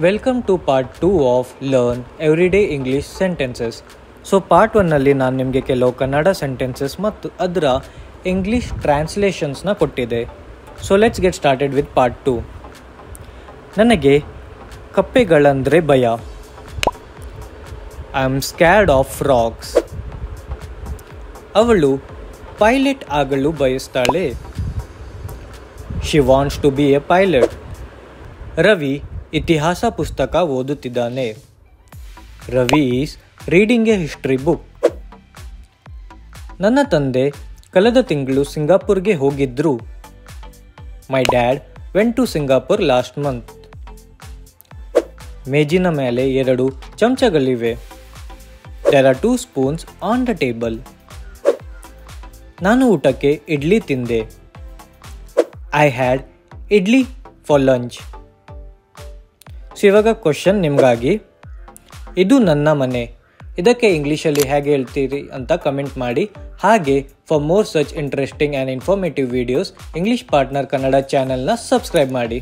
Welcome to part 2 of learn everyday English sentences. So part 1ನಲ್ಲಿ ನಾನು ನಿಮಗೆ ಕೆಲವು ಕನ್ನಡ ಸೆಂಟೆನ್ಸಸ್ ಮತ್ತು ಅದರ ಇಂಗ್ಲೀಷ್ ಟ್ರಾನ್ಸ್ಲೇಷನ್ಸ್ನ ಕೊಟ್ಟಿದ್ದೆ. So let's get started with part 2. ನನಗೆ ಕಪ್ಪೆಗಳಂದರೆ ಭಯ. I am scared of frogs. ಅವಳು ಪೈಲಟ್ ಆಗಲು ಬಯಸ್ತಾಳೆ. She wants to be a pilot. Ravi ಇತಿಹಾಸ ಪುಸ್ತಕ ಓದುತ್ತಿದ್ದಾನೆ. Ravi is reading a history book. ನನ್ನ ತಂದೆ ಕಳೆದ ತಿಂಗಳು ಸಿಂಗಾಪುರ್ಗೆ ಹೋಗಿದ್ರು. My dad went to Singapore last month. ಮೇಜಿನ ಮೇಲೆ 2 ಚಮಚಗಳಿವೆ. There are 2 spoons on the table. ನಾನು ಊಟಕ್ಕೆ ಇಡ್ಲಿ ತಿಂದೆ. I had idli for lunch. So ಇವಾಗ ಕ್ವಶನ್ ನಿಮಗಾಗಿ. ಇದು ನನ್ನ ಮನೆ, ಇದಕ್ಕೆ ಇಂಗ್ಲೀಷಲ್ಲಿ ಹೇಗೆ ಹೇಳ್ತೀರಿ ಅಂತ ಕಮೆಂಟ್ ಮಾಡಿ. ಹಾಗೆ for more such interesting and informative videos English partner Kannada ಚಾನೆಲ್ನ ಸಬ್ಸ್ಕ್ರೈಬ್ ಮಾಡಿ.